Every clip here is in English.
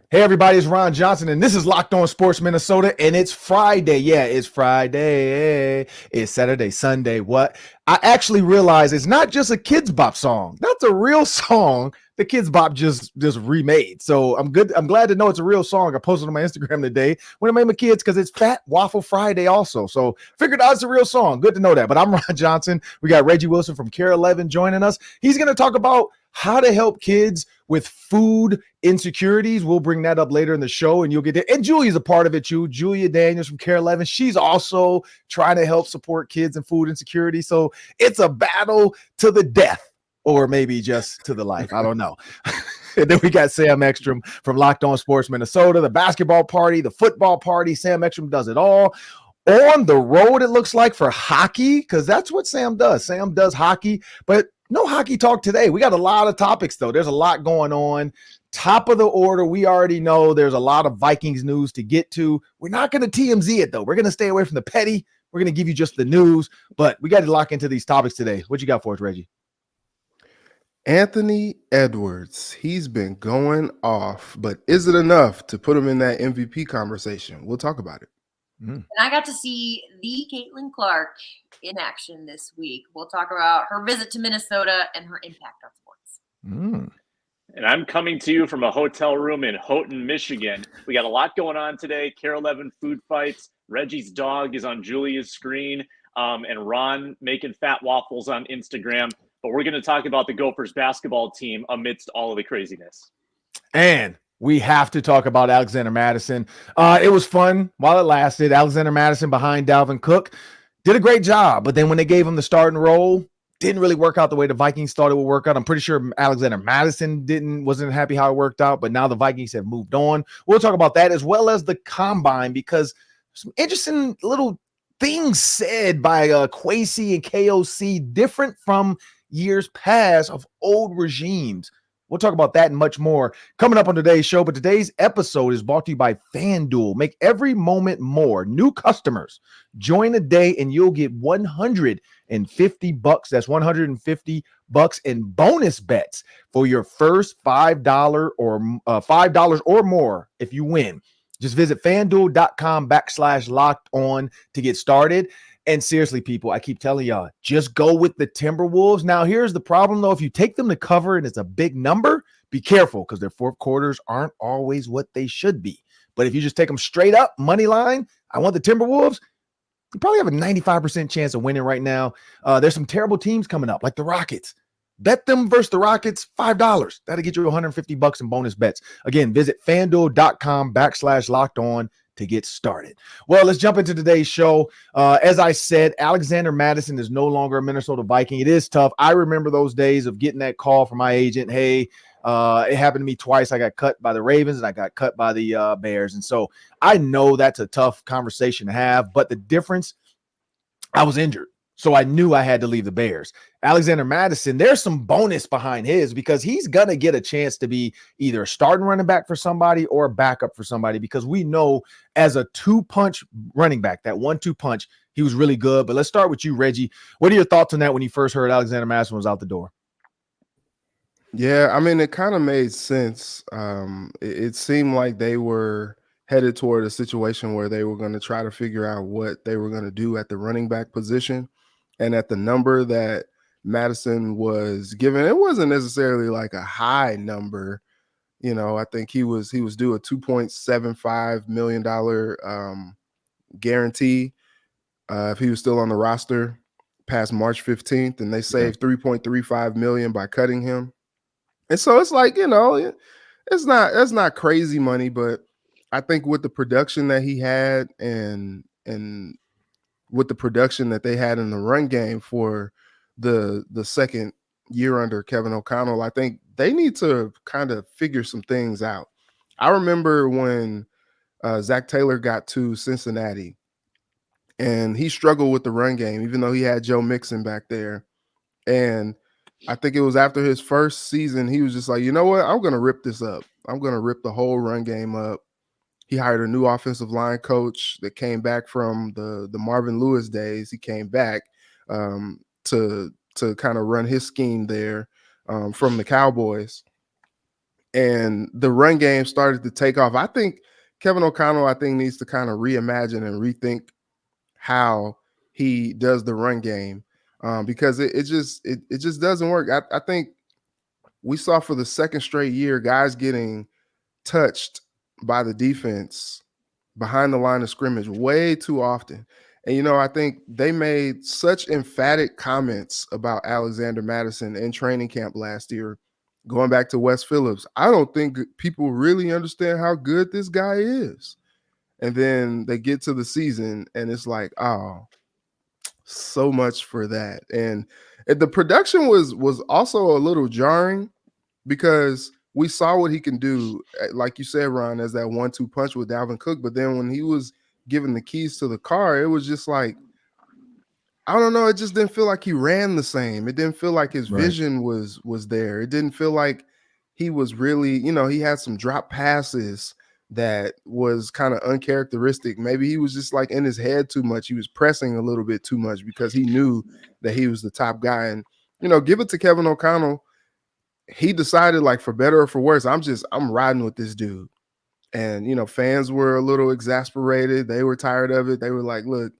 Hey everybody, it's Ron Johnson, and this is Locked On Sports Minnesota, and it's Friday. Yeah, it's Friday. It's Saturday, Sunday. What? I actually realized it's not just a Kids Bop song. That's a real song the Kids Bop just remade. So I'm good. I'm glad to know it's a real song. I posted on my Instagram today when I made my kids because it's Fat Waffle Friday also. So figured out it's a real song. Good to know that. But I'm Ron Johnson. We got Reggie Wilson from Care 11 joining us. He's going to talk about how to help kids with food insecurities. We'll bring that up later in the show, and you'll get it. And Julia's a part of it too. Julia Daniels from Care 11. She's also trying to help support kids and food insecurity. So it's a battle to the death, or maybe just to the life. I don't know. And then we got Sam Ekstrom from Locked On Sports Minnesota, the basketball party, the football party. Sam Ekstrom does it all. On the road, it looks like, for hockey, because that's what Sam does. Sam does hockey, but no hockey talk today. We got a lot of topics, though. There's a lot going on. Top of the order, we already know there's a lot of Vikings news to get to. We're not going to TMZ it, though. We're going to stay away from the petty. We're going to give you just the news, but we got to lock into these topics today. What you got for us, Reggie? Anthony Edwards, he's been going off, but is it enough to put him in that MVP conversation? We'll talk about it. And I got to see the Caitlin Clark in action this week. We'll talk about her visit to Minnesota and her impact on sports. And I'm coming to you from a hotel room in Houghton, Michigan. We got a lot going on today. Care 11 food fights. Reggie's dog is on Julia's screen. And Ron making fat waffles on Instagram. But we're going to talk about the Gophers basketball team amidst all of the craziness. And we have to talk about Alexander Mattison. It was fun while it lasted. Alexander Mattison behind Dalvin Cook did a great job. But then when they gave him the starting role, didn't really work out the way the Vikings thought it would work out. I'm pretty sure Alexander Mattison wasn't happy how it worked out, but now the Vikings have moved on. We'll talk about that as well as the combine, because some interesting little things said by Kwesi and KOC, different from years past of old regimes. We'll talk about that and much more coming up on today's show. But today's episode is brought to you by FanDuel. Make every moment more. New customers, join today and you'll get $150. That's $150 in bonus bets for your first $5 or more if you win. Just visit FanDuel.com/locked-on to get started. And seriously, people, I keep telling y'all, just go with the Timberwolves. Now, here's the problem, though. If you take them to cover and it's a big number, be careful, because their fourth quarters aren't always what they should be. But if you just take them straight up, money line, I want the Timberwolves, you probably have a 95% chance of winning right now. There's some terrible teams coming up, like the Rockets. Bet them versus the Rockets, $5. That'll get you $150 in bonus bets. Again, visit FanDuel.com/locked-on to get started. Well, let's jump into today's show. As I said, Alexander Mattison is no longer a Minnesota Viking. It is tough. I remember those days of getting that call from my agent. Hey, it happened to me twice. I got cut by the Ravens and I got cut by the Bears. And so I know that's a tough conversation to have, but the difference, I was injured. So I knew I had to leave the Bears. Alexander Mattison, there's some bonus behind his, because he's going to get a chance to be either a starting running back for somebody or a backup for somebody, because we know as a two-punch running back, that 1-2 punch, he was really good. But let's start with you, Reggie. What are your thoughts on that when you first heard Alexander Mattison was out the door? Yeah, I mean, it kind of made sense. It seemed like they were headed toward a situation where they were going to try to figure out what they were going to do at the running back position. And at the number that Mattison was given, it wasn't necessarily like a high number. You know, I think he was due a $2.75 million guarantee if he was still on the roster past March 15th, and they saved $3.35 million by cutting him. And so it's like, you know, that's not crazy money, but I think with the production that he had and with the production that they had in the run game for the second year under Kevin O'Connell, I think they need to kind of figure some things out. I remember when Zach Taylor got to Cincinnati and he struggled with the run game, even though he had Joe Mixon back there. And I think it was after his first season, he was just like, you know what? I'm going to rip this up. I'm going to rip the whole run game up. He hired a new offensive line coach that came back from the Marvin Lewis days. He came back to kind of run his scheme there from the Cowboys. and the run game started to take off. I think Kevin O'Connell, needs to kind of reimagine and rethink how he does the run game, because it just doesn't work. I think we saw for the second straight year guys getting touched by the defense behind the line of scrimmage way too often. And, I think they made such emphatic comments about Alexander Mattison in training camp last year, going back to Wes Phillips. I don't think people really understand how good this guy is. And then they get to the season and it's like, oh, so much for that. And the production was also a little jarring because we saw what he can do, like you said, Ron, as that 1-2 punch with Dalvin Cook. But then when he was given the keys to the car, it was just like, I don't know. It just didn't feel like he ran the same. It didn't feel like his vision was there. It didn't feel like he was really, he had some drop passes that was kind of uncharacteristic. Maybe he was just like in his head too much. He was pressing a little bit too much because he knew that he was the top guy. And, give it to Kevin O'Connell. He decided, like, for better or for worse, I'm riding with this dude. And, fans were a little exasperated. They were tired of it. They were like, look,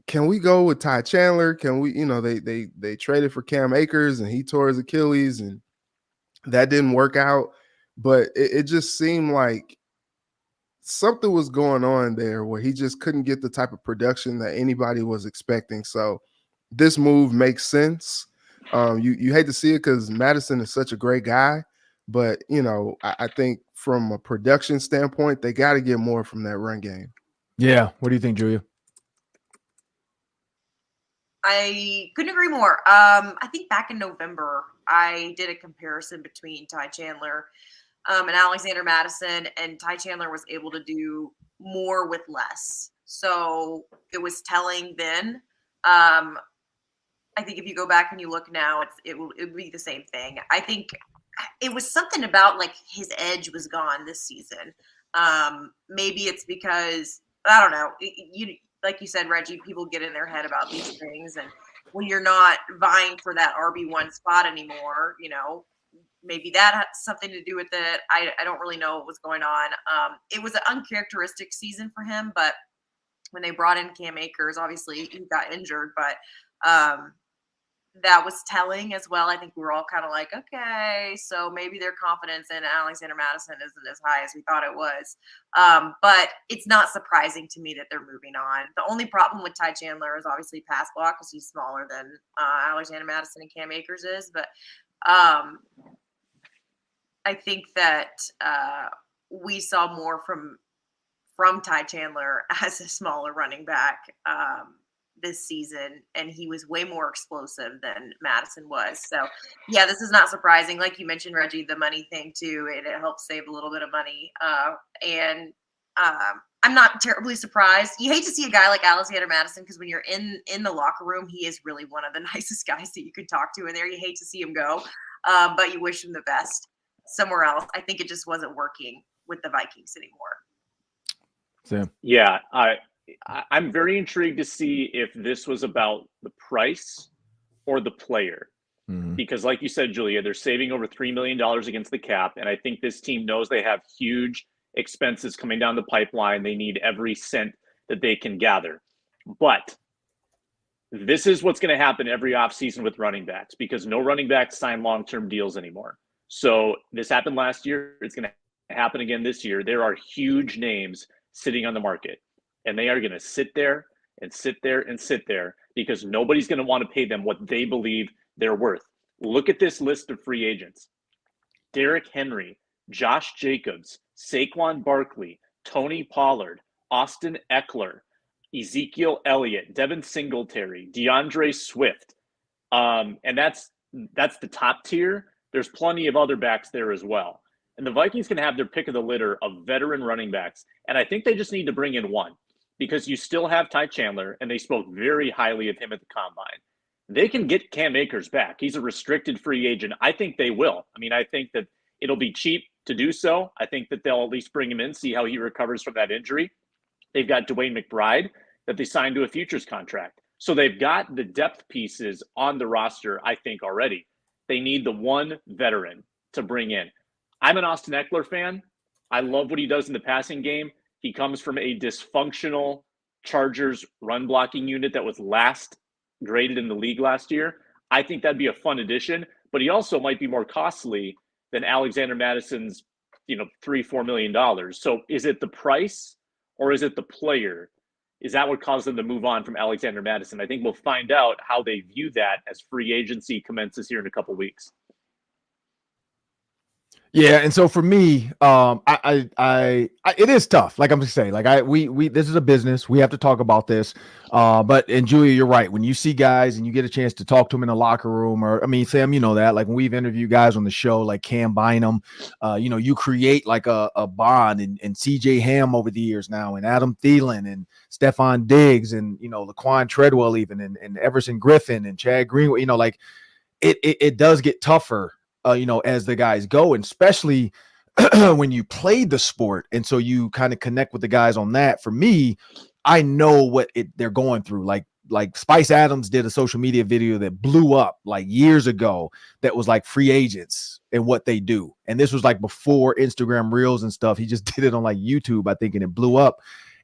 can we go with Ty Chandler? Can we, they traded for Cam Akers and he tore his Achilles and that didn't work out. But it just seemed like something was going on there where he just couldn't get the type of production that anybody was expecting. So this move makes sense. You hate to see it because Mattison is such a great guy, but I think from a production standpoint, they got to get more from that run game. Yeah. What do you think, Julia? I couldn't agree more. I think back in November, I did a comparison between Ty Chandler and Alexander Mattison, and Ty Chandler was able to do more with less. So it was telling then. I think if you go back and you look now, it would be the same thing. I think it was something about like his edge was gone this season. Maybe it's because, I don't know, like you said, Reggie, people get in their head about these things. And when you're not vying for that RB1 spot anymore, maybe that has something to do with it. I don't really know what was going on. It was an uncharacteristic season for him, but when they brought in Cam Akers, obviously he got injured, but that was telling as well. I think we were all kind of like, okay, so maybe their confidence in Alexander Mattison isn't as high as we thought it was. But it's not surprising to me that they're moving on. The only problem with Ty Chandler is obviously pass block because he's smaller than Alexander Mattison and Cam Akers is. But I think that we saw more from Ty Chandler as a smaller running back this season, and he was way more explosive than Mattison was. So yeah, this is not surprising. Like you mentioned, Reggie, the money thing too, it helps save a little bit of money. And I'm not terribly surprised. You hate to see a guy like Alexander Mattison because when you're in the locker room, he is really one of the nicest guys that you could talk to in there. You hate to see him go, but you wish him the best somewhere else. I think it just wasn't working with the Vikings anymore. Sam. Yeah, I'm very intrigued to see if this was about the price or the player. Mm-hmm. Because like you said, Julia, they're saving over $3 million against the cap. And I think this team knows they have huge expenses coming down the pipeline. They need every cent that they can gather. But this is what's going to happen every offseason with running backs because no running backs sign long-term deals anymore. So this happened last year. It's going to happen again this year. There are huge names sitting on the market. And they are going to sit there and sit there and sit there because nobody's going to want to pay them what they believe they're worth. Look at this list of free agents. Derrick Henry, Josh Jacobs, Saquon Barkley, Tony Pollard, Austin Eckler, Ezekiel Elliott, Devin Singletary, DeAndre Swift. And that's the top tier. There's plenty of other backs there as well. And the Vikings can have their pick of the litter of veteran running backs. And I think they just need to bring in one. Because you still have Ty Chandler, and they spoke very highly of him at the Combine. They can get Cam Akers back. He's a restricted free agent. I think they will. I mean, I think that it'll be cheap to do so. I think that they'll at least bring him in, see how he recovers from that injury. They've got Dwayne McBride that they signed to a futures contract. So they've got the depth pieces on the roster, I think, already. They need the one veteran to bring in. I'm an Austin Eckler fan. I love what he does in the passing game. He comes from a dysfunctional Chargers run blocking unit that was last graded in the league last year. I think that'd be a fun addition, but he also might be more costly than Alexander Mattison's, $3-4 million. So is it the price or is it the player? Is that what caused them to move on from Alexander Mattison? I think we'll find out how they view that as free agency commences here in a couple weeks. Yeah, and so for me, it is tough. Like I'm gonna say, like we this is a business. We have to talk about this. And Julia, you're right. When you see guys and you get a chance to talk to them in the locker room, or I mean, Sam, you know that. Like when we've interviewed guys on the show, like Cam Bynum, you create like a bond. And CJ Ham over the years now, and Adam Thielen, and Stephon Diggs, and Laquan Treadwell, even and Everson Griffin and Chad Greenwood. Like it does get tougher. As the guys go, and especially when you played the sport. And so you kind of connect with the guys on that. For me, I know what they're going through. Like Spice Adams did a social media video that blew up like years ago that was like free agents and what they do. And this was like before Instagram Reels and stuff. He just did it on like YouTube, I think, and it blew up.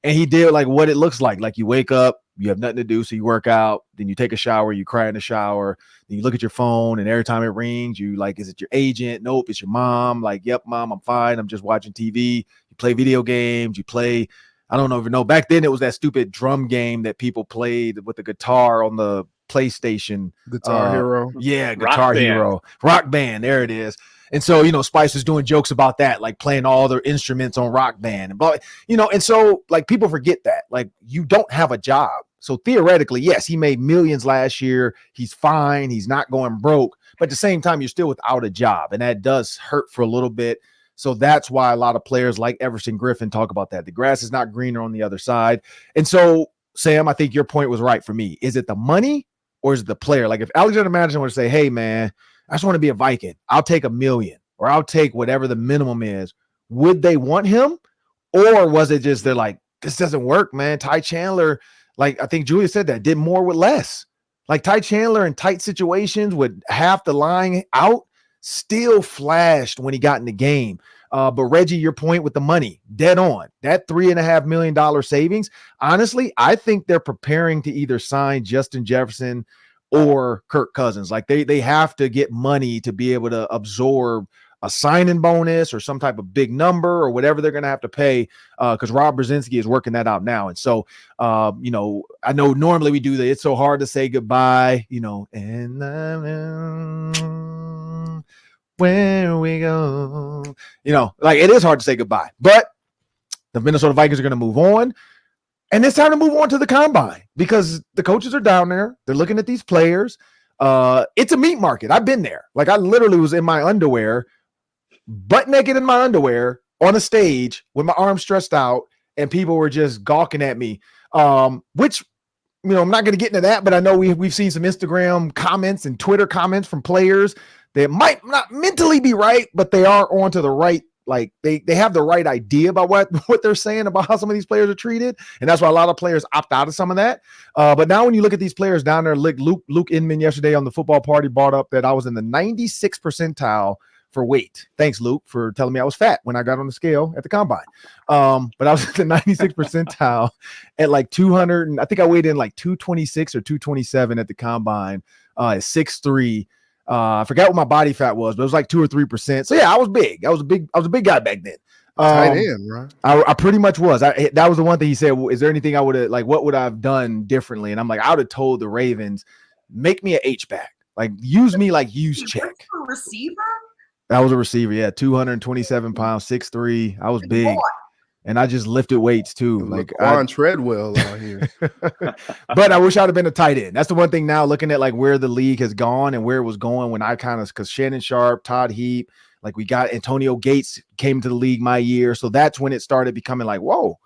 And he did like what it looks like. Like you wake up, you have nothing to do, so you work out, then you take a shower, you cry in the shower, then you look at your phone, and every time it rings, you like, is it your agent? Nope, it's your mom. Like, yep, mom, I'm fine. I'm just watching TV. You play video games. You play, I don't even know. Back then, it was that stupid drum game that people played with the guitar on the PlayStation. Guitar Hero. Yeah, Guitar Hero. Rock Band. There it is. And so, Spice was doing jokes about that, like playing all their instruments on Rock Band and blah, and so like people forget that, like you don't have a job. So theoretically, yes, he made millions last year. He's fine. He's not going broke. But at the same time, you're still without a job. And that does hurt for a little bit. So that's why a lot of players like Everson Griffin talk about that. The grass is not greener on the other side. And so, Sam, I think your point was right for me. Is it the money or is it the player? Like if Alexander Mattison were to say, hey, man, I just want to be a Viking. I'll take $1 million or I'll take whatever the minimum is. Would they want him? Or was it just they're like, this doesn't work, man. Ty Chandler, like I think Julia said that, did more with less. Like Ty Chandler in tight situations with half the line out still flashed when he got in the game. But Reggie, your point with the money, dead on. That $3.5 million savings, honestly, I think they're preparing to either sign Justin Jefferson or Kirk Cousins. Like they have to get money to be able to absorb a signing bonus or some type of big number or whatever they're going to have to pay, because Rob Brzezinski is working that out now. And so, I know normally we do the it's so hard to say goodbye, and where we go, like it is hard to say goodbye, but the Minnesota Vikings are going to move on. And it's time to move on to the combine because the coaches are down there. They're looking at these players. It's a meat market. I've been there. Like I literally was in my underwear, butt naked in my underwear on a stage with my arms stretched out, and people were just gawking at me. Which, I'm not going to get into that, but I know we've seen some Instagram comments and Twitter comments from players that might not mentally be right, but they are onto the right. Like they have the right idea about what they're saying about how some of these players are treated. And that's why a lot of players opt out of some of that. But now when you look at these players down there, like Luke Inman yesterday on the football party brought up that I was in the 96th percentile for weight. Thanks, Luke, for telling me I was fat when I got on the scale at the combine. But I was at the 96th percentile at like 200. And I think I weighed in like 226 or 227 at the combine at 6'3". I forgot what my body fat was, but it was like 2 or 3%. So yeah, I was big. I was a big guy back then. Tight end, right? I pretty much was. That was the one thing he said. Well, is there anything I would have what would I have done differently? And I'm like, I would have told the Ravens, make me an H-back. Like use me like use check. A receiver? That was a receiver. Yeah. 227 pounds, 6'3". I was big. Boy. And I just lifted weights too. Like on Treadwell out here. But I wish I'd have been a tight end. That's the one thing now, looking at like where the league has gone and where it was going when I because Shannon Sharp, Todd Heap, like we got Antonio Gates came to the league my year. So that's when it started becoming like, whoa,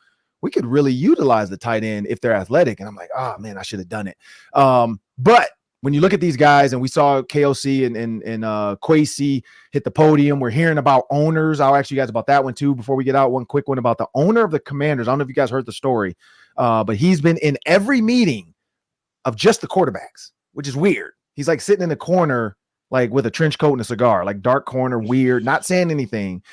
we could really utilize the tight end if they're athletic. And I'm like, oh man, I should have done it. But when you look at these guys, and we saw KOC and Kwesi hit the podium, we're hearing about owners. I'll ask you guys about that one too before we get out. One quick one about the owner of the Commanders. I don't know if you guys heard the story, but he's been in every meeting of just the quarterbacks, which is weird. He's like sitting in the corner like with a trench coat and a cigar, like dark corner, weird, not saying anything.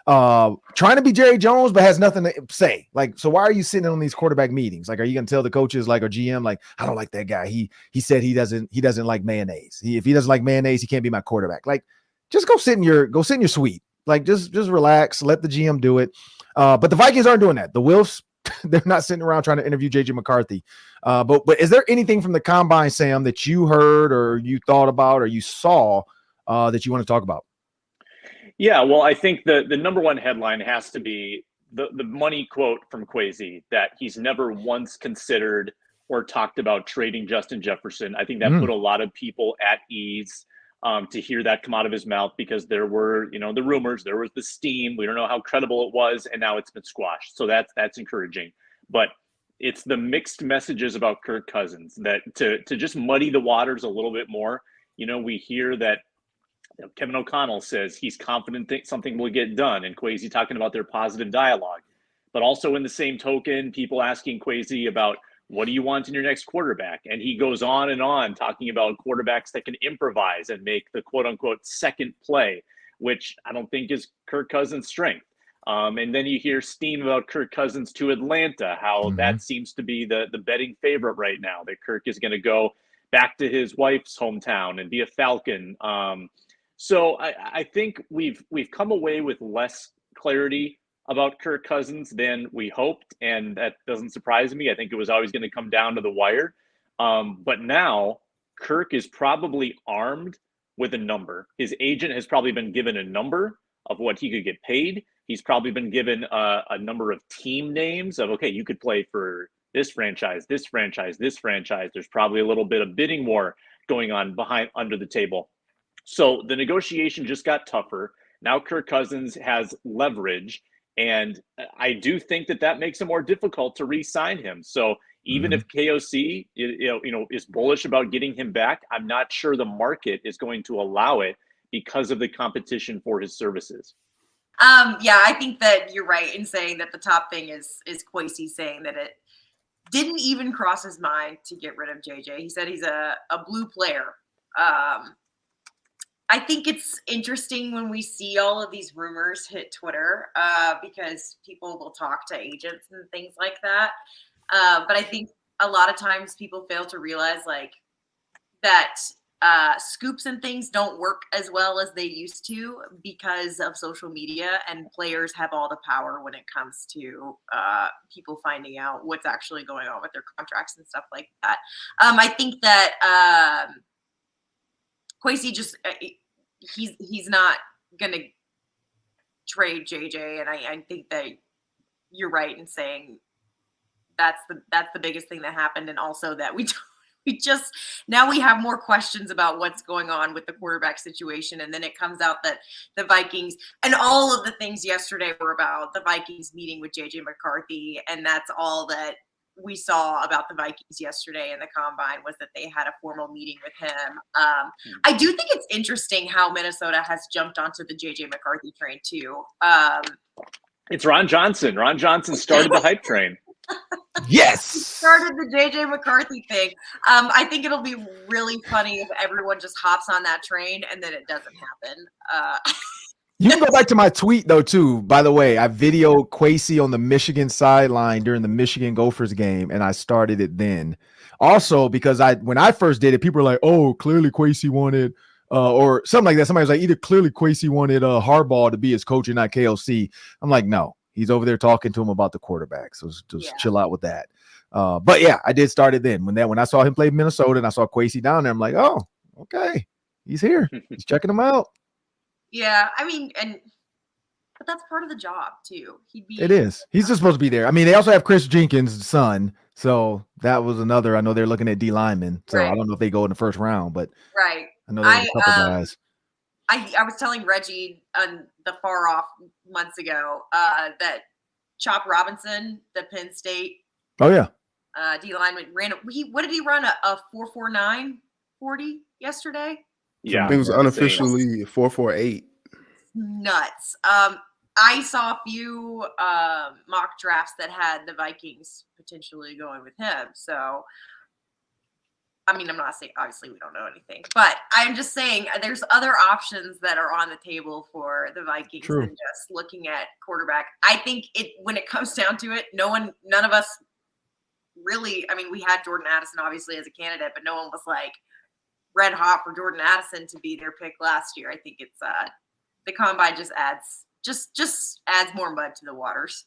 Trying to be Jerry Jones, but has nothing to say. Like, so why are you sitting on these quarterback meetings? Like, are you gonna tell the coaches, like, or GM, like, I don't like that guy. He said he doesn't like mayonnaise. If he doesn't like mayonnaise, he can't be my quarterback. Like, just go sit in your suite. Like, just relax, let the GM do it. But the Vikings aren't doing that. The Wilfs, they're not sitting around trying to interview JJ McCarthy. But is there anything from the combine, Sam, that you heard or you thought about or you saw that you want to talk about? Yeah, well, I think the number one headline has to be the money quote from Kwesi that he's never once considered or talked about trading Justin Jefferson. I think that put a lot of people at ease to hear that come out of his mouth, because there were, the rumors, there was the steam. We don't know how credible it was, and now it's been squashed. So that's encouraging. But it's the mixed messages about Kirk Cousins that to just muddy the waters a little bit more. We hear that Kevin O'Connell says he's confident that something will get done, and Kwesi talking about their positive dialogue. But also in the same token, people asking Kwesi about, what do you want in your next quarterback? And he goes on and on talking about quarterbacks that can improvise and make the quote unquote second play, which I don't think is Kirk Cousins' strength. And then you hear steam about Kirk Cousins to Atlanta, how that seems to be the betting favorite right now, that Kirk is going to go back to his wife's hometown and be a Falcon. So I think we've come away with less clarity about Kirk Cousins than we hoped, and that doesn't surprise me. I think it was always going to come down to the wire. But now Kirk is probably armed with a number. His agent has probably been given a number of what he could get paid. He's probably been given a number of team names of, okay, you could play for this franchise, this franchise, this franchise. There's probably a little bit of bidding war going on under the table. So the negotiation just got tougher. Now Kirk Cousins has leverage, and I do think that makes it more difficult to re-sign him. So even if KOC is bullish about getting him back, I'm not sure the market is going to allow it because of the competition for his services. Yeah, I think that you're right in saying that the top thing is Kwesi saying that it didn't even cross his mind to get rid of JJ. He said he's a blue player. I think it's interesting when we see all of these rumors hit Twitter because people will talk to agents and things like that. But I think a lot of times people fail to realize that scoops and things don't work as well as they used to because of social media, and players have all the power when it comes to people finding out what's actually going on with their contracts and stuff like that. I think that Kwesi just he's not gonna trade JJ, and I think that you're right in saying that's the biggest thing that happened, and also that we just now we have more questions about what's going on with the quarterback situation, and then it comes out that the Vikings and all of the things yesterday were about the Vikings meeting with JJ McCarthy, and that's all that we saw about the Vikings yesterday in the combine was that they had a formal meeting with him. I do think it's interesting how Minnesota has jumped onto the JJ McCarthy train too. It's Ron Johnson. Ron Johnson started the hype train. Yes. He started the JJ McCarthy thing. I think it'll be really funny if everyone just hops on that train and then it doesn't happen. You can go back to my tweet, though, too. By the way, I videoed Kwesi on the Michigan sideline during the Michigan Gophers game, and I started it then. Also, because when I first did it, people were like, oh, clearly Kwesi wanted, or something like that. Somebody was like, either clearly Kwesi wanted Harbaugh to be his coach and not KOC. I'm like, no, he's over there talking to him about the quarterback. So just chill out with that. But yeah, I did start it then. When I saw him play Minnesota and I saw Kwesi down there, I'm like, oh, okay, he's here. He's checking him out. Yeah, I mean, but that's part of the job too. It is. He's just supposed to be there. I mean, they also have Chris Jenkins' son, so that was another. I know they're looking at D linemen, so right. I don't know if they go in the first round, but right. I know there's a couple guys. I was telling Reggie on the Far Off months ago that Chop Robinson, the Penn State. Oh yeah. D lineman ran. What did he run? A 4.49 40 yesterday. Yeah, it was unofficially 4.48. Nuts. I saw a few mock drafts that had the Vikings potentially going with him. So I mean, I'm not saying, obviously we don't know anything, but I'm just saying there's other options that are on the table for the Vikings True. than just looking at quarterback. I think when it comes down to it, none of us really, I mean, we had Jordan Addison obviously as a candidate, but no one was like red hot for Jordan Addison to be their pick last year. I think it's the combine just adds more mud to the waters.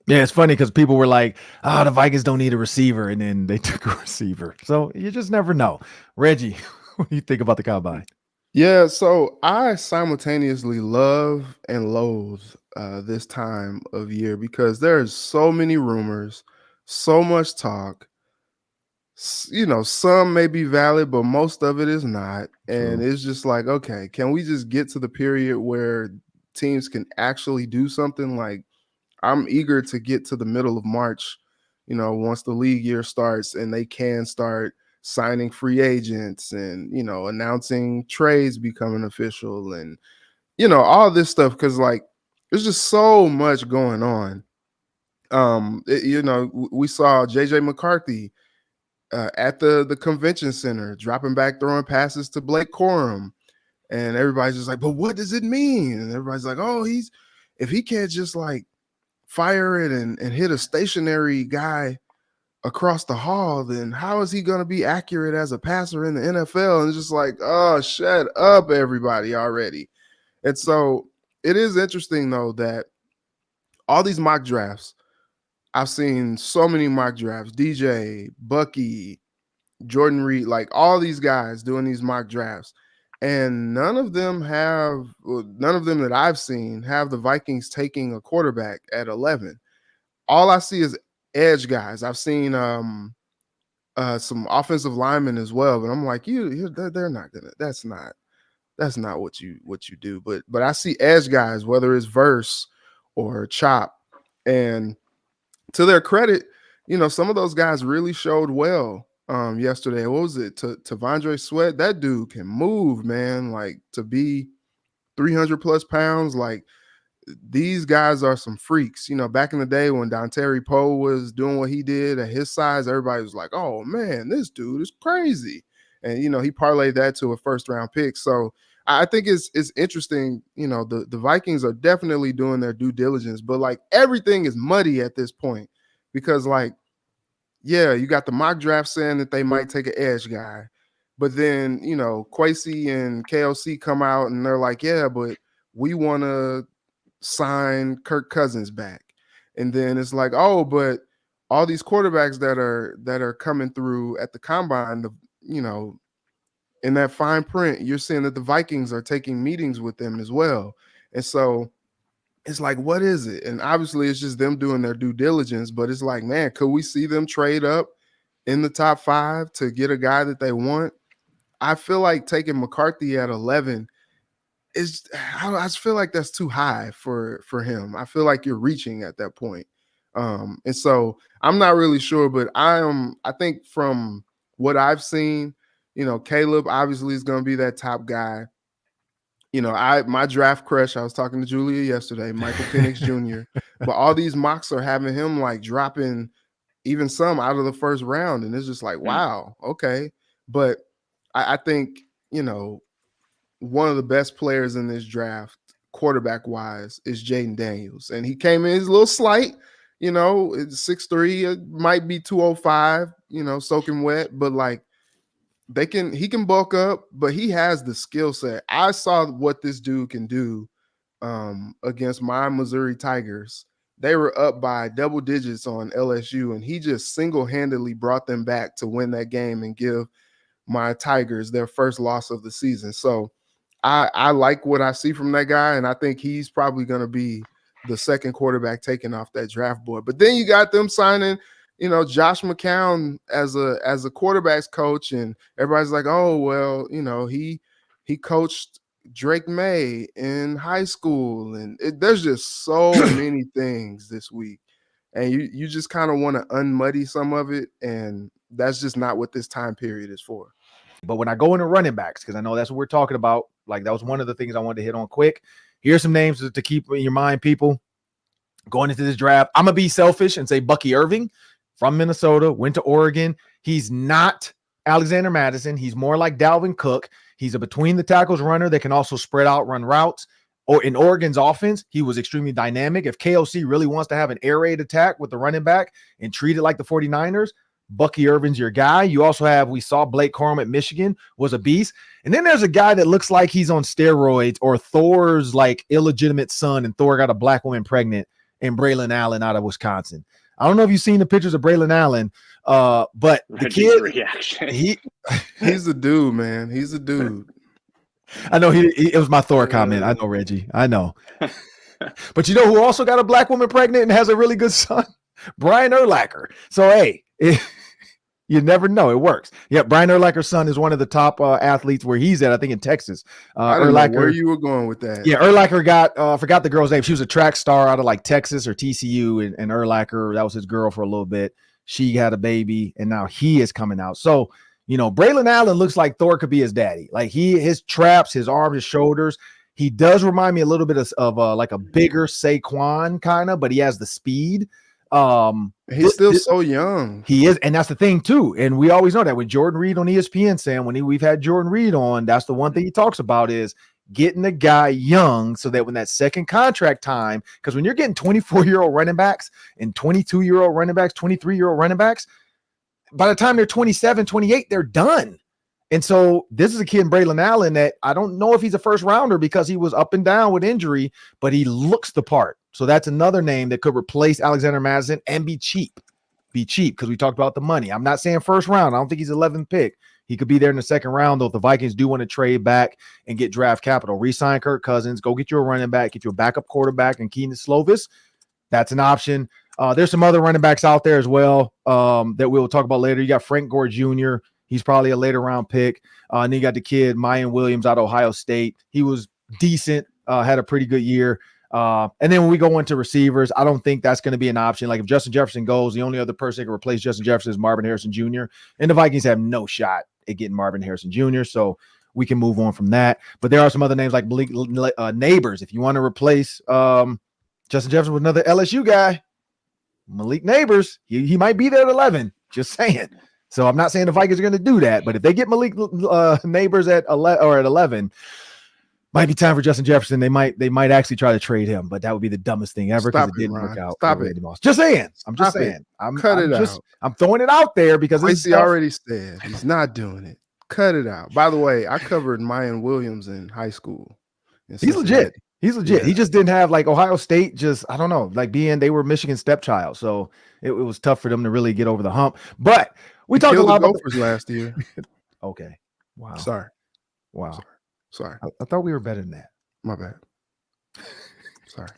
Yeah, it's funny because people were like, the Vikings don't need a receiver, and then they took a receiver. So you just never know. Reggie, what do you think about the combine? Yeah, so I simultaneously love and loathe this time of year because there's so many rumors, so much talk. Some may be valid, but most of it is not. And True. it's just like, okay, can we just get to the period where teams can actually do something? Like, I'm eager to get to the middle of March, once the league year starts and they can start signing free agents and, announcing trades becoming official and, all this stuff. Cause like, there's just so much going on. We saw JJ McCarthy at the convention center, dropping back, throwing passes to Blake Corum. And everybody's just like, but what does it mean? And everybody's like, oh, if he can't just like fire it and hit a stationary guy across the hall, then how is he going to be accurate as a passer in the NFL? And it's just like, oh, shut up, everybody already. And so it is interesting, though, that all these mock drafts, I've seen so many mock drafts, DJ, Bucky, Jordan Reed, like all these guys doing these mock drafts. And none of them that I've seen have the Vikings taking a quarterback at 11. All I see is edge guys. I've seen some offensive linemen as well, but I'm like, they're not gonna. That's not what you do. But I see edge guys, whether it's Verse or Chop, and to their credit, some of those guys really showed well yesterday. What was it? T'Vondre Sweat, that dude can move, man. Like, to be 300 plus pounds, like, these guys are some freaks. Back in the day when Dontari Poe was doing what he did at his size, everybody was like, oh man, this dude is crazy. And he parlayed that to a first round pick. So I think it's interesting. The Vikings are definitely doing their due diligence, but like everything is muddy at this point because like, yeah, you got the mock draft saying that they might take an edge guy, but then Kwesi and KOC come out and they're like, yeah, but we want to sign Kirk Cousins back. And then it's like, oh, but all these quarterbacks that are coming through at the combine, in that fine print, you're seeing that the Vikings are taking meetings with them as well. And so it's like, what is it? And obviously it's just them doing their due diligence, but it's like, man, could we see them trade up in the top 5 to get a guy that they want? I feel like taking McCarthy at 11 I just feel like that's too high for him. I feel like you're reaching at that point. And so I'm not really sure, but I think from what I've seen, Caleb obviously is going to be that top guy. My draft crush, I was talking to Julia yesterday, Michael Penix Jr., but all these mocks are having him like dropping even some out of the first round. And it's just like, wow, okay. But I think, one of the best players in this draft, quarterback wise, is Jaden Daniels. And he came in, he's a little slight, it's 6'3", it might be 205, soaking wet, but like he can bulk up, but he has the skill set. I saw what this dude can do against my Missouri Tigers. They were up by double digits on LSU, and he just single-handedly brought them back to win that game and give my Tigers their first loss of the season. So I like what I see from that guy, and I think he's probably going to be the second quarterback taken off that draft board. But then you got them signing, Josh McCown as a quarterback's coach, and everybody's like, oh, well, he coached Drake May in high school, and there's just so many things this week, and you just kind of want to unmuddy some of it, and that's just not what this time period is for. But when I go into running backs, because I know that's what we're talking about, like that was one of the things I wanted to hit on quick. Here's some names to keep in your mind, people. Going into this draft, I'm going to be selfish and say Bucky Irving from Minnesota, went to Oregon. He's not Alexander Mattison. He's more like Dalvin Cook. He's a between the tackles runner that can also spread out, run routes. Or in Oregon's offense, he was extremely dynamic. If KOC really wants to have an air raid attack with the running back and treat it like the 49ers, Bucky Irvin's your guy. You also have, we saw Blake Corum at Michigan was a beast. And then there's a guy that looks like he's on steroids or Thor's like illegitimate son, and Thor got a black woman pregnant, and Braylon Allen out of Wisconsin. I don't know if you've seen the pictures of Braylon Allen, but the kid reaction. He's the dude, man. He's the dude. I know it was my Thor comment. I know, Reggie. I know. But you know who also got a black woman pregnant and has a really good son? Brian Urlacher. So, hey, you never know. It works. Yeah, Brian Urlacher's son is one of the top athletes where he's at, I think, in Texas. I don't know where you were going with that. Yeah, Urlacher got, forgot the girl's name. She was a track star out of like Texas or TCU, and Urlacher, that was his girl for a little bit. She had a baby, and now he is coming out. So, you know, Braylon Allen looks like Thor could be his daddy. Like his traps, his arms, his shoulders. He does remind me a little bit of like a bigger Saquon kind of, but he has the speed. He's still so young. He is, and that's the thing too. And we always know that with Jordan Reed on ESPN, Sam, we've had Jordan Reed on, that's the one thing he talks about is getting the guy young so that when that second contract time, because when you're getting 24-year-old running backs and 22-year-old running backs, 23-year-old running backs, by the time they're 27, 28, they're done. And so this is a kid in Braylon Allen that I don't know if he's a first rounder because he was up and down with injury, but he looks the part. So that's another name that could replace Alexander Mattison and be cheap because we talked about the money. I'm not saying first round. I don't think he's 11th pick. He could be there in the second round, though, if the Vikings do want to trade back and get draft capital. Re-sign Kirk Cousins, go get you a running back, get you a backup quarterback and Keenan Slovis. That's an option. There's some other running backs out there as well that we'll talk about later. You got Frank Gore Jr. He's probably a later round pick. And then you got the kid, Mayan Williams out of Ohio State. He was decent, had a pretty good year. And then when we go into receivers, I don't think that's going to be an option. Like if Justin Jefferson goes, the only other person that can replace Justin Jefferson is Marvin Harrison Jr. And the Vikings have no shot at getting Marvin Harrison Jr. So we can move on from that. But there are some other names like Malik Neighbors. If you want to replace Justin Jefferson with another LSU guy, Malik Neighbors, he might be there at 11. Just saying. So I'm not saying the Vikings are going to do that, but if they get Malik Neighbors at 11, might be time for Justin Jefferson. They might actually try to trade him, but that would be the dumbest thing ever because it didn't work out. Stop it. Just saying. I'm just saying. Cut it out. I'm throwing it out there because he already said he's not doing it. Cut it out. By the way, I covered Mayan Williams in high school. He's legit. He's legit. Yeah. He just didn't have like Ohio State. Just I don't know, like they were Michigan stepchild, so it was tough for them to really get over the hump. But we talked a lot about Gophers last year. Okay. Wow. Sorry. Wow. Sorry. I thought we were better than that. My bad. Sorry.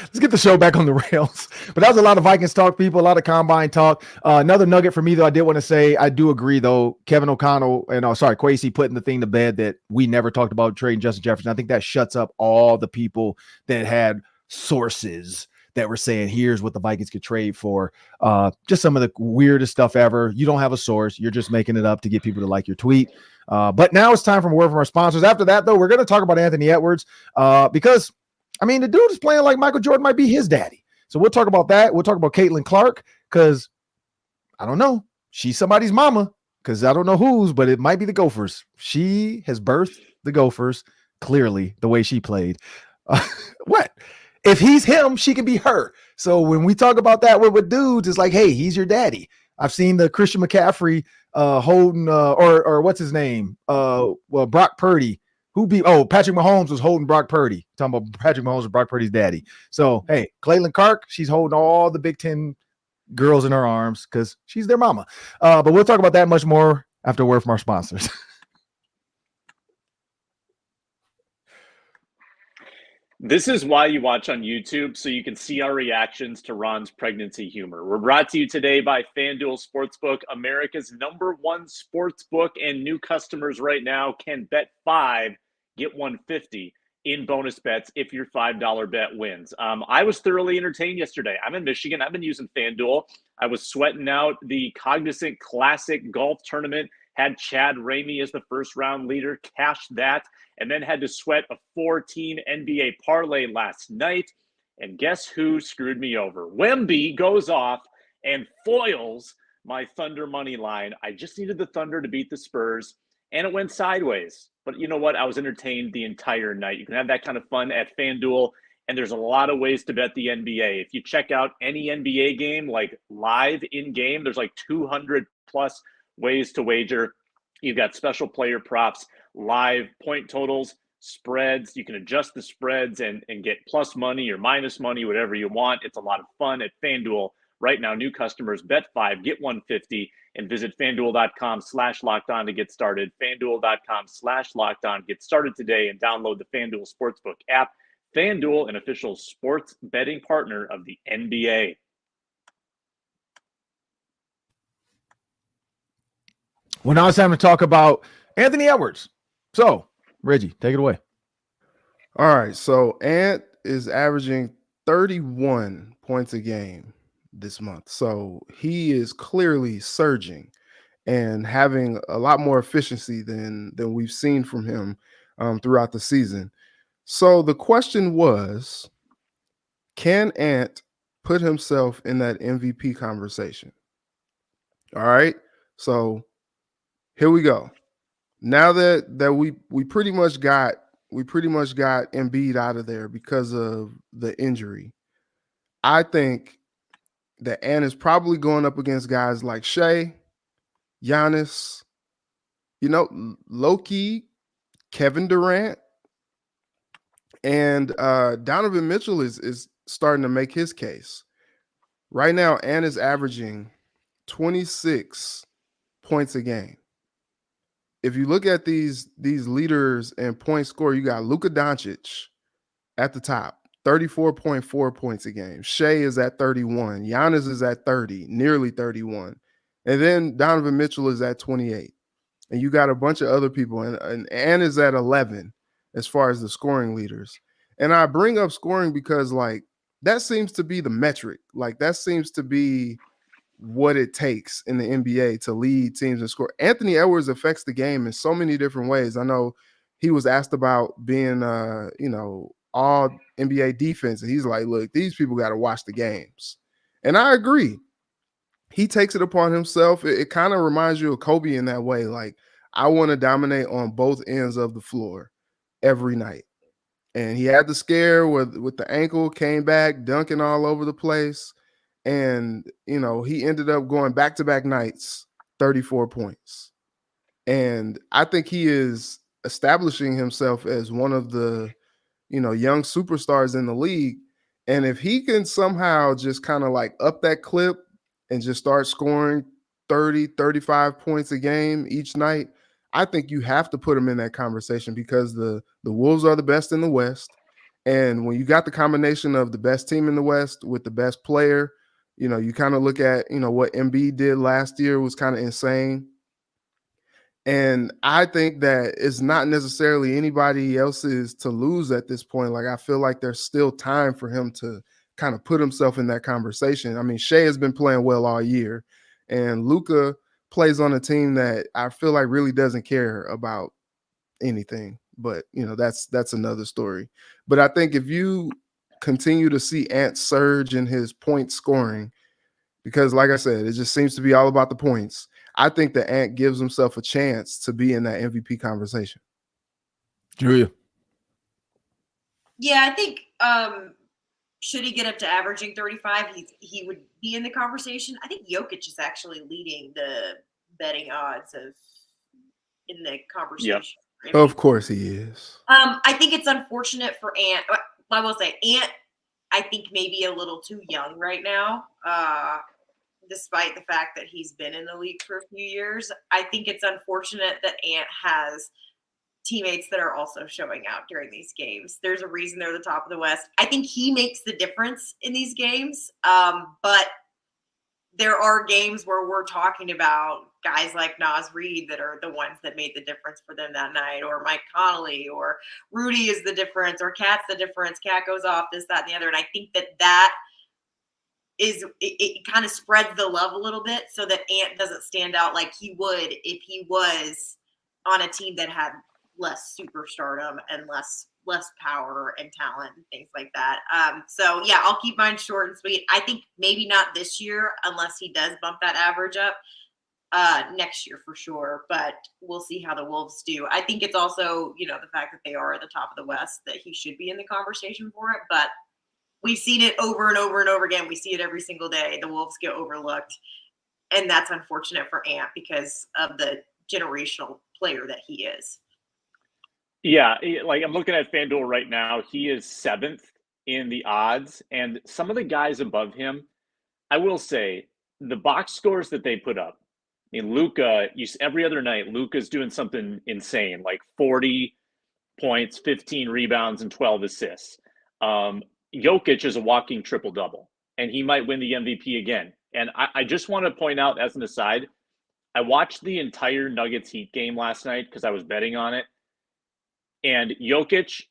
Let's get the show back on the rails. But that was a lot of Vikings talk, people, a lot of combine talk. Another nugget for me, though, I did want to say, I do agree, though, Kevin O'Connell and Kwesi putting the thing to bed that we never talked about trading Justin Jefferson. I think that shuts up all the people that had sources that were saying, here's what the Vikings could trade for. Just some of the weirdest stuff ever. You don't have a source. You're just making it up to get people to like your tweet. But now it's time for a word from our sponsors. After that, though, we're going to talk about Anthony Edwards because, I mean, the dude is playing like Michael Jordan might be his daddy. So we'll talk about that. We'll talk about Caitlin Clark because, I don't know, she's somebody's mama because I don't know whose, but it might be the Gophers. She has birthed the Gophers, clearly, the way she played. What? If he's him, she can be her. So when we talk about that with dudes, it's like, hey, he's your daddy. I've seen the Christian McCaffrey holding or what's his name? Brock Purdy. Patrick Mahomes was holding Brock Purdy. Talking about Patrick Mahomes was Brock Purdy's daddy. So, hey, Caitlin Clark, she's holding all the Big Ten girls in her arms because she's their mama. But we'll talk about that much more after a word from our sponsors. This is why you watch on YouTube, so you can see our reactions to Ron's pregnancy humor. We're brought to you today by FanDuel Sportsbook, America's #1 sportsbook, and new customers right now can bet 5, get 150 in bonus bets if your $5 bet wins. I was thoroughly entertained yesterday. I'm in Michigan. I've been using FanDuel. I was sweating out the Cognizant Classic Golf Tournament, had Chad Ramey as the first round leader, cashed that, and then had to sweat a 4-team NBA parlay last night. And guess who screwed me over? Wemby goes off and foils my Thunder money line. I just needed the Thunder to beat the Spurs, and it went sideways. But you know what? I was entertained the entire night. You can have that kind of fun at FanDuel, and there's a lot of ways to bet the NBA. If you check out any NBA game, like live in-game, there's like 200 plus ways to wager. You've got special player props, live point totals, spreads. You can adjust the spreads and get plus money or minus money, whatever you want. It's a lot of fun at FanDuel. Right now, new customers bet 5, get 150, and visit FanDuel.com/lockedon to get started. FanDuel.com/lockedon. Get started today and download the FanDuel Sportsbook app. FanDuel, an official sports betting partner of the NBA. Well, now it's time to talk about Anthony Edwards. So, Reggie, take it away. All right. So Ant is averaging 31 points a game this month. So he is clearly surging and having a lot more efficiency than we've seen from him throughout the season. So the question was, can Ant put himself in that MVP conversation? All right. So here we go. Now that we pretty much got Embiid out of there because of the injury, I think that Ant is probably going up against guys like Shea, Giannis, low-key, Kevin Durant, and Donovan Mitchell is starting to make his case. Right now, Ant is averaging 26 points a game. If you look at these leaders and point score, you got Luka Doncic at the top, 34.4 points a game. Shea is at 31. Giannis is at 30, nearly 31. And then Donovan Mitchell is at 28. And you got a bunch of other people. And Ant is at 11 as far as the scoring leaders. And I bring up scoring because, like, that seems to be the metric. Like, that seems to be what it takes in the NBA to lead teams and score. Anthony Edwards affects the game in so many different ways. I know he was asked about being, all NBA defense. And he's like, look, these people got to watch the games. And I agree. He takes it upon himself. It kind of reminds you of Kobe in that way. Like, I want to dominate on both ends of the floor every night. And he had the scare with the ankle, came back, dunking all over the place. And, he ended up going back-to-back nights, 34 points. And I think he is establishing himself as one of the, young superstars in the league. And if he can somehow just kind of like up that clip and just start scoring 30, 35 points a game each night, I think you have to put him in that conversation because the Wolves are the best in the West. And when you got the combination of the best team in the West with the best player, you kind of look at, what Embiid did last year was kind of insane. And I think that it's not necessarily anybody else's to lose at this point. Like, I feel like there's still time for him to kind of put himself in that conversation. I mean, Shea has been playing well all year, and Luka plays on a team that I feel like really doesn't care about anything. But, that's another story. But I think if you continue to see Ant surge in his point scoring, because like I said, it just seems to be all about the points, I think that Ant gives himself a chance to be in that MVP conversation. Julia. Yeah, I think should he get up to averaging 35, he would be in the conversation. I think Jokic is actually leading the betting odds in the conversation. Yep. Of course he is. I think it's unfortunate for Ant. I will say Ant, I think maybe a little too young right now, despite the fact that he's been in the league for a few years. I think it's unfortunate that Ant has teammates that are also showing out during these games. There's a reason they're the top of the West. I think he makes the difference in these games, but there are games where we're talking about guys like Naz Reid that are the ones that made the difference for them that night, or Mike Conley, or Rudy is the difference, or Cat's the difference. Cat goes off, this, that, and the other. And I think that is it kind of spreads the love a little bit so that Ant doesn't stand out like he would if he was on a team that had less superstardom and less less power and talent and things like that. So yeah, I'll keep mine short and sweet. I think maybe not this year unless he does bump that average up. Next year for sure, but we'll see how the Wolves do. I think it's also, the fact that they are at the top of the West that he should be in the conversation for it, but we've seen it over and over and over again. We see it every single day. The Wolves get overlooked, and that's unfortunate for Ant because of the generational player that he is. Yeah, like I'm looking at FanDuel right now. He is 7th in the odds, and some of the guys above him, I will say, the box scores that they put up. I mean, Luka, every other night, Luka's doing something insane, like 40 points, 15 rebounds, and 12 assists. Jokic is a walking triple-double, and he might win the MVP again. And I just want to point out, as an aside, I watched the entire Nuggets Heat game last night because I was betting on it. And Jokic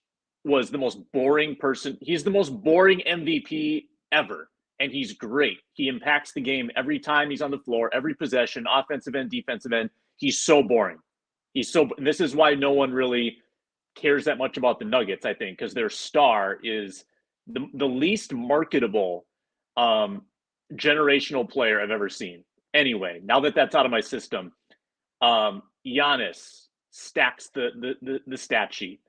was the most boring person. He's the most boring MVP ever. And he's great. He impacts the game every time he's on the floor, every possession, offensive end, defensive end. He's so boring. This is why no one really cares that much about the Nuggets, I think, because their star is the least marketable generational player I've ever seen. Anyway, now that that's out of my system, Giannis stacks the stat sheet.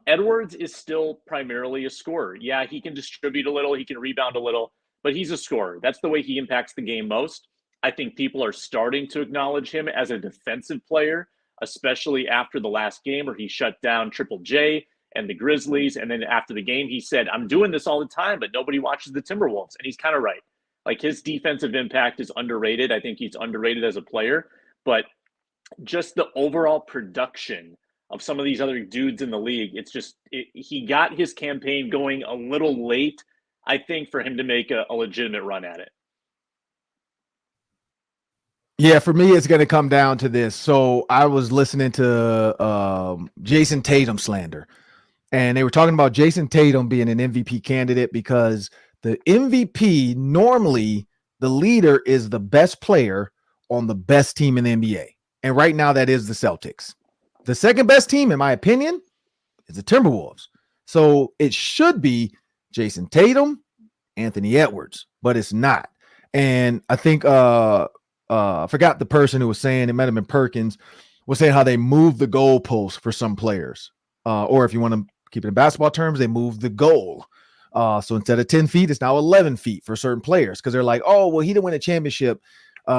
Edwards is still primarily a scorer. Yeah, he can distribute a little, he can rebound a little, but he's a scorer. That's the way he impacts the game most. I think people are starting to acknowledge him as a defensive player, especially after the last game where he shut down Triple J and the Grizzlies. And then after the game, he said, I'm doing this all the time, but nobody watches the Timberwolves. And he's kind of right. Like, his defensive impact is underrated. I think he's underrated as a player, but just the overall production of some of these other dudes in the league, he got his campaign going a little late, I think, for him to make a legitimate run at it. Yeah, for me, it's going to come down to this. So I was listening to Jason Tatum slander, and they were talking about Jason Tatum being an MVP candidate because the MVP, normally the leader is the best player on the best team in the NBA. And right now that is the Celtics. The second best team, in my opinion, is the Timberwolves. So it should be Jason Tatum, Anthony Edwards, but it's not. And I think I forgot the person who was saying, it might have been Perkins, was saying how they moved the goalpost for some players. Or if you want to keep it in basketball terms, they moved the goal. So instead of 10 feet, it's now 11 feet for certain players because they're like, oh, well, he didn't win a championship.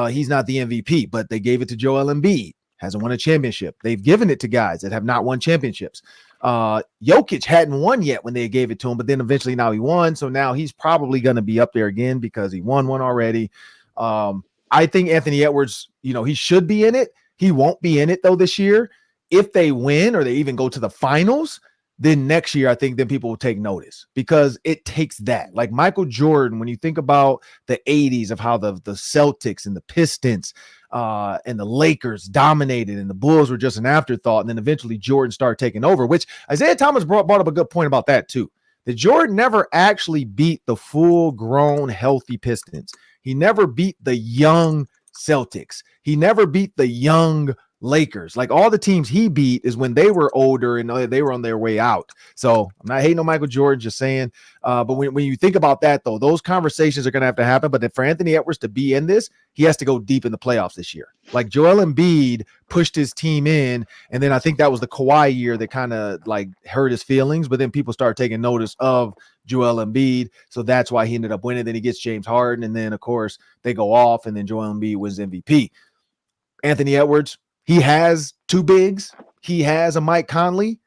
He's not the MVP, but they gave it to Joel Embiid, hasn't won a championship. They've given it to guys that have not won championships. Jokic hadn't won yet when they gave it to him, but then eventually now he won. So now he's probably going to be up there again because he won one already. I think Anthony Edwards, he should be in it. He won't be in it though this year. If they win or they even go to the finals, then next year, I think then people will take notice because it takes that. Like Michael Jordan, when you think about the 80s of how the Celtics and the Pistons and the Lakers dominated and the Bulls were just an afterthought. And then eventually Jordan started taking over, which Isaiah Thomas brought up a good point about that too. That Jordan never actually beat the full grown healthy Pistons. He never beat the young Celtics. He never beat the young Lakers. Like all the teams he beat is when they were older and they were on their way out. So I'm not hating on Michael Jordan, just saying. But when you think about that, though, those conversations are going to have to happen. But for Anthony Edwards to be in this, he has to go deep in the playoffs this year. Like Joel Embiid pushed his team in, and then I think that was the Kawhi year that kind of like hurt his feelings. But then people started taking notice of Joel Embiid, so that's why he ended up winning. Then he gets James Harden, and then of course they go off, and then Joel Embiid wins MVP. Anthony Edwards, he has two bigs. He has a Mike Conley.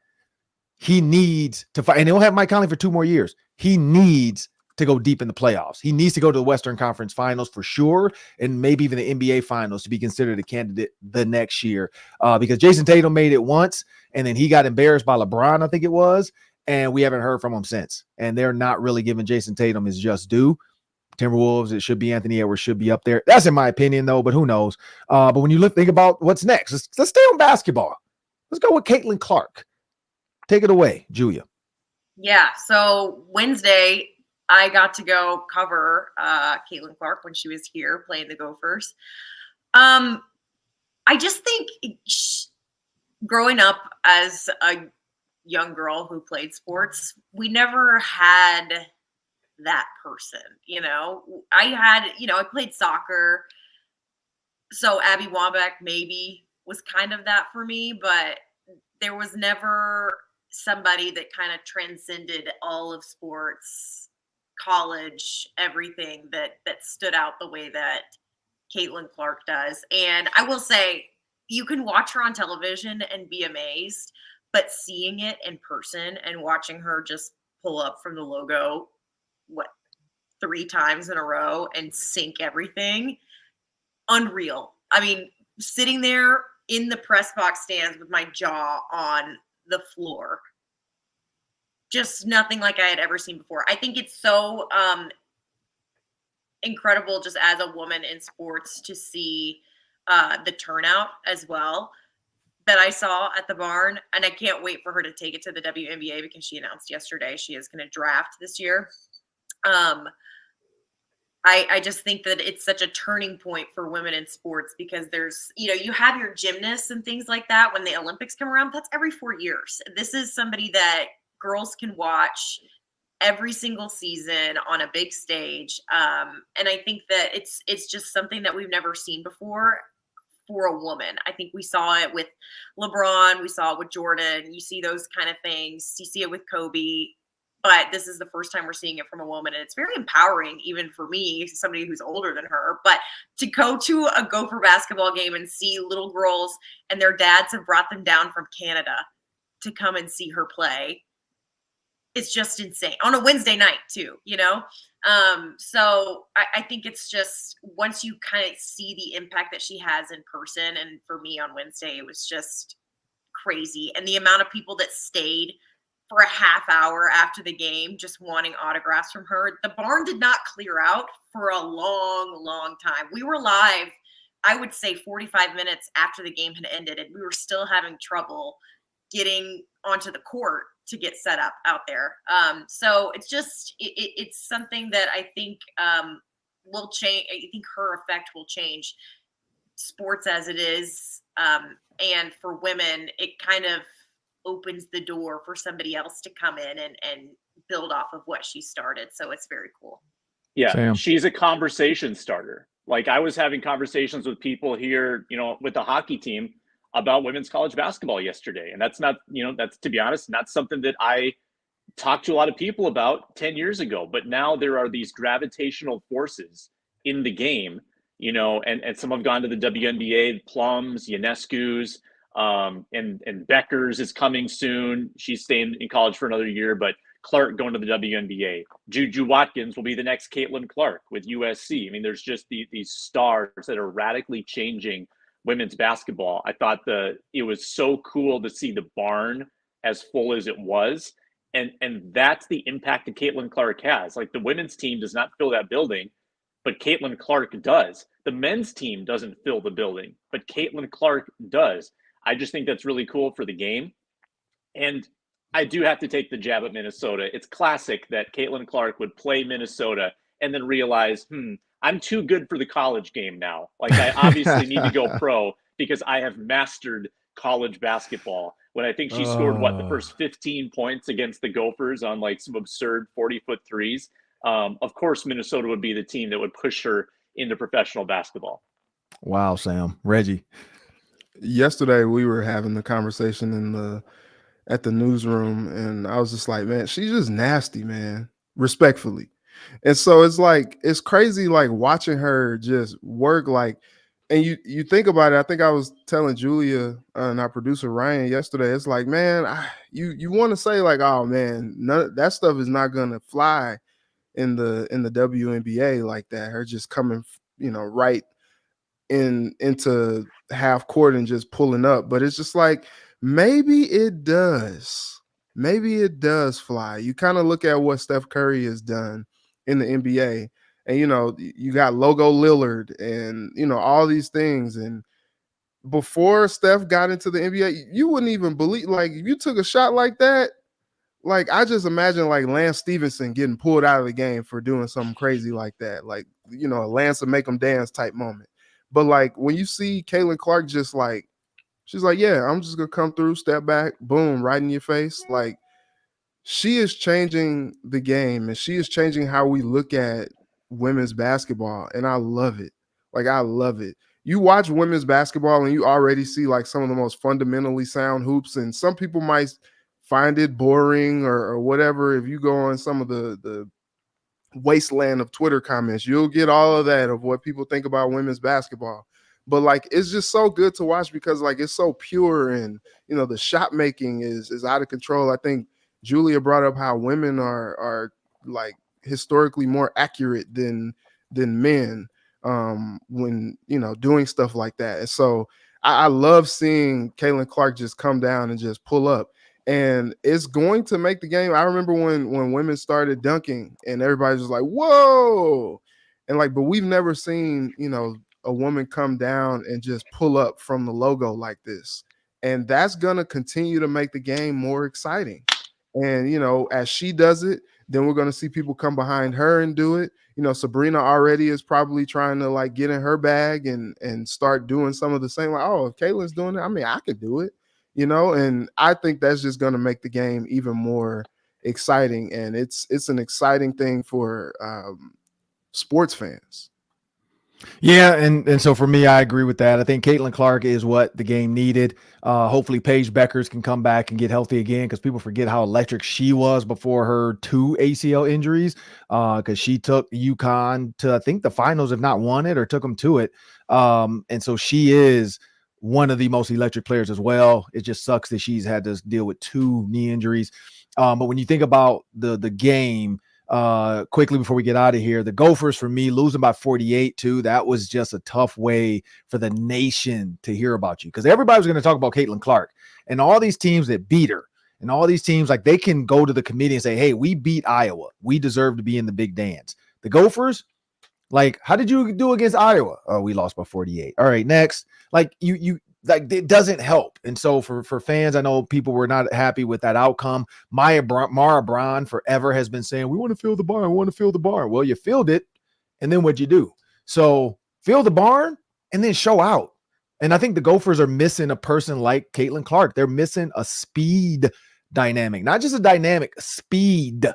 He needs to fight, and he'll have Mike Conley for 2 more years. He needs to go deep in the playoffs. He needs to go to the Western Conference Finals for sure, and maybe even the NBA Finals to be considered a candidate the next year. Because Jason Tatum made it once, and then he got embarrassed by LeBron, I think it was, and we haven't heard from him since. And they're not really giving Jason Tatum his just due. Timberwolves, it should be Anthony Edwards, should be up there. That's in my opinion, though, but who knows? But when you think about what's next, let's stay on basketball. Let's go with Caitlin Clark. Take it away, Julia. Yeah, so Wednesday, I got to go cover Caitlin Clark when she was here playing the Gophers. I just think growing up as a young girl who played sports, we never had that person, I played soccer. So Abby Wambach maybe was kind of that for me, but there was never somebody that kind of transcended all of sports, college, everything that stood out the way that Caitlin Clark does. And I will say, you can watch her on television and be amazed, but seeing it in person and watching her just pull up from the logo, 3 times in a row and sink everything, unreal. I mean, sitting there in the press box stands with my jaw on the floor, just nothing like I had ever seen before. I think it's so incredible just as a woman in sports to see the turnout as well that I saw at the barn. And I can't wait for her to take it to the WNBA because she announced yesterday she is going to draft this year. I just think that it's such a turning point for women in sports because there's, you have your gymnasts and things like that when the Olympics come around. That's every 4 years. This is somebody that girls can watch every single season on a big stage. And I think that it's just something that we've never seen before for a woman. I think we saw it with LeBron. We saw it with Jordan. You see those kind of things. You see it with Kobe. But this is the first time we're seeing it from a woman. And it's very empowering, even for me, somebody who's older than her. But to go to a Gopher basketball game and see little girls and their dads have brought them down from Canada to come and see her play, it's just insane. On a Wednesday night, too, So I think it's just once you kind of see the impact that she has in person. And for me on Wednesday, it was just crazy. And the amount of people that stayed for a half hour after the game, just wanting autographs from her. The barn did not clear out for a long, long time. We were live, I would say 45 minutes after the game had ended, and we were still having trouble getting onto the court to get set up out there. So it's just, it's something that I think will change. I think her effect will change sports as it is. And for women, it kind of opens the door for somebody else to come in and build off of what she started. So it's very cool. Yeah, Sam. She's a conversation starter. Like I was having conversations with people here, with the hockey team about women's college basketball yesterday. And that's not, that's, to be honest, not something that I talked to a lot of people about 10 years ago. But now there are these gravitational forces in the game, and some have gone to the WNBA, Plums, Ionescu's, and Beckers is coming soon. She's staying in college for another year, but Clark going to the WNBA. Juju Watkins will be the next Caitlin Clark with USC. I mean, there's just these stars that are radically changing women's basketball. I thought it was so cool to see the barn as full as it was. And that's the impact that Caitlin Clark has. Like the women's team does not fill that building, but Caitlin Clark does. The men's team doesn't fill the building, but Caitlin Clark does. I just think that's really cool for the game. And I do have to take the jab at Minnesota. It's classic that Caitlin Clark would play Minnesota and then realize, I'm too good for the college game now. Like I obviously need to go pro because I have mastered college basketball. When I think she scored the first 15 points against the Gophers on like some absurd 40-foot threes. Of course, Minnesota would be the team that would push her into professional basketball. Wow, Sam. Reggie. Yesterday we were having the conversation at the newsroom, and I was just like, man, she's just nasty, man, respectfully. And so it's crazy, like watching her just work, like, and you think about it. I think I was telling Julia and our producer Ryan yesterday, it's like, man, you want to say like, oh man, that stuff is not gonna fly in the WNBA like that. Her just coming, right into half court and just pulling up. But it's just like, maybe it does fly. You kind of look at what Steph Curry has done in the NBA, and you got Logo Lillard and all these things. And before Steph got into the NBA, you wouldn't even believe, like, if you took a shot like that, like I just imagine like Lance Stevenson getting pulled out of the game for doing something crazy like that, like a Lance will make them dance type moment. But like when you see Caitlin Clark just like She's like, yeah, I'm just gonna come through, step back, boom, right in your face. Like, she is changing the game, and she is changing how we look at women's basketball, and I love it. Like, I love it. You watch women's basketball and you already see like some of the most fundamentally sound hoops, and some people might find it boring or whatever. If you go on some of the wasteland of Twitter comments, you'll get all of that of what people think about women's basketball. But like, it's just so good to watch because like it's so pure, and you know, the shot making is out of control. I think Julia brought up how women are like historically more accurate than men when, you know, doing stuff like that. And so I love seeing Caitlin Clark just come down and just pull up. And it's going to make the game. I remember when women started dunking and everybody was like, whoa. And like, but we've never seen, you know, a woman come down and just pull up from the logo like this. And that's going to continue to make the game more exciting. And, you know, as she does it, then we're going to see people come behind her and do it. You know, Sabrina already is probably trying to like get in her bag and start doing some of the same. Like, oh, if Caitlin's doing it, I mean, I could do it. You know, and I think that's just going to make the game even more exciting. And it's an exciting thing for sports fans. Yeah, and so for me, I agree with that. I think Caitlin Clark is what the game needed. Hopefully Paige Beckers can come back and get healthy again, because people forget how electric she was before her 2 ACL injuries, because she took UConn to, I think, the finals, if not won it, or took them to it. And so she is one of the most electric players as well. It just sucks that she's had to deal with 2 knee injuries. But when you think about the game, quickly before we get out of here, the Gophers, for me, losing by 48 too, that was just a tough way for the nation to hear about you, because everybody was going to talk about Caitlin Clark and all these teams that beat her, and all these teams, like, they can go to the committee and say, hey, we beat Iowa, we deserve to be in the big dance. The Gophers, like, how did you do against Iowa? Oh, we lost by 48. All right, next. Like, you like, it doesn't help. And so for fans, I know people were not happy with that outcome. Mara Braun forever has been saying, we want to fill the barn. We want to fill the barn. Well, you filled it, and then what'd you do? So fill the barn and then show out. And I think the Gophers are missing a person like Caitlin Clark. They're missing a speed dynamic, not just a dynamic, speed.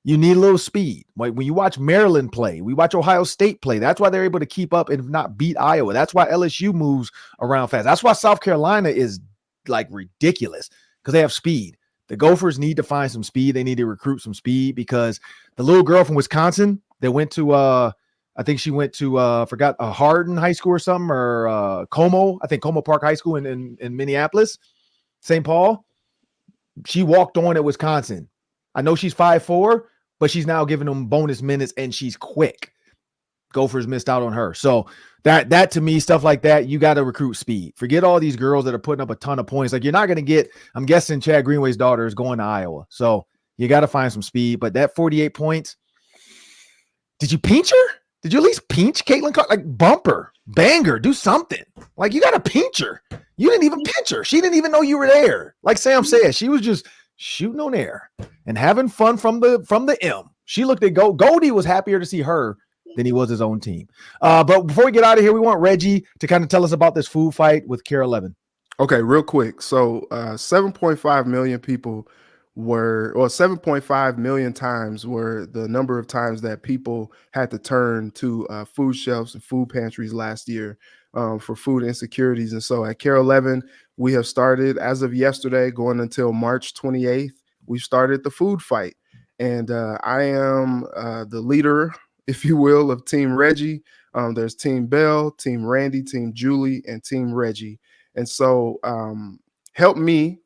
You need a little speed. Like when you watch Maryland play, we watch Ohio State play. That's why they're able to keep up and not beat Iowa. That's why LSU moves around fast. That's why South Carolina is like ridiculous, because they have speed. The Gophers need to find some speed. They need to recruit some speed, because the little girl from Wisconsin that went to, I think she went to, Hardin High School or something, or Como, I think Como Park High School in Minneapolis, St. Paul. She walked on at Wisconsin. I know she's 5'4", but she's now giving them bonus minutes, and she's quick. Gophers missed out on her. So that to me, stuff like that, you got to recruit speed. Forget all these girls that are putting up a ton of points. Like, you're not going to get, I'm guessing Chad Greenway's daughter is going to Iowa. So you got to find some speed. But that 48 points, did you pinch her? Did you at least pinch Caitlin Clark? Like, bumper, banger, do something. Like, you got to pinch her. You didn't even pinch her. She didn't even know you were there. Like Sam said, she was just shooting on air and having fun from the M. She looked at Goldie was happier to see her than he was his own team. But before we get out of here, we want Reggie to kind of tell us about this food fight with KARL-11. Okay, real quick. So 7.5 million people were, or 7.5 million times were the number of times that people had to turn to food shelves and food pantries last year for food insecurities. And so at KARL-11, we have started, as of yesterday, going until March 28th, we started the food fight. And I am the leader, if you will, of Team Reggie. There's Team Bell, Team Randy, Team Julie, and Team Reggie. And so help me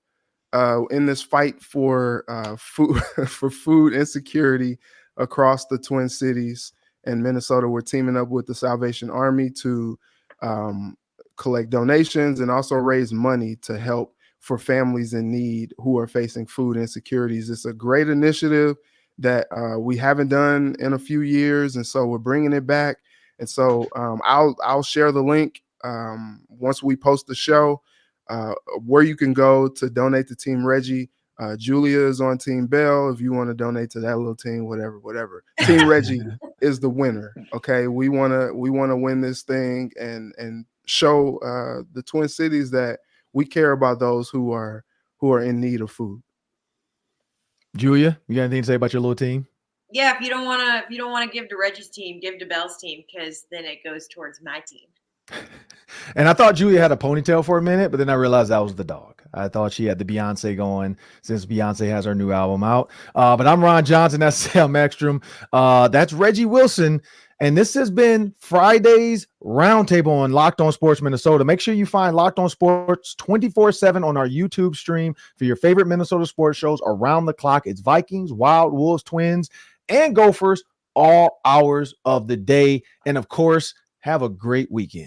in this fight for food for food insecurity across the Twin Cities and Minnesota. We're teaming up with the Salvation Army to collect donations and also raise money to help for families in need who are facing food insecurities. It's a great initiative that we haven't done in a few years, and so we're bringing it back. And so I'll share the link once we post the show where you can go to donate to Team Reggie. Julia is on Team Bell. If you want to donate to that little team, whatever. Team Reggie is the winner. Okay, we want to win this thing and show the Twin Cities that we care about those who are in need of food. Julia, you got anything to say about your little team? Yeah, if you don't want to give to Reggie's team, give to Bell's team, because then it goes towards my team. And I thought Julia had a ponytail for a minute, but then I realized that was the dog. I thought she had the Beyonce going since Beyonce has her new album out. But I'm Ron Johnson. That's Sam Ekstrom. That's Reggie Wilson. And this has been Friday's Roundtable on Locked On Sports Minnesota. Make sure you find Locked On Sports 24/7 on our YouTube stream for your favorite Minnesota sports shows around the clock. It's Vikings, Wild, Wolves, Twins, and Gophers all hours of the day. And of course, have a great weekend.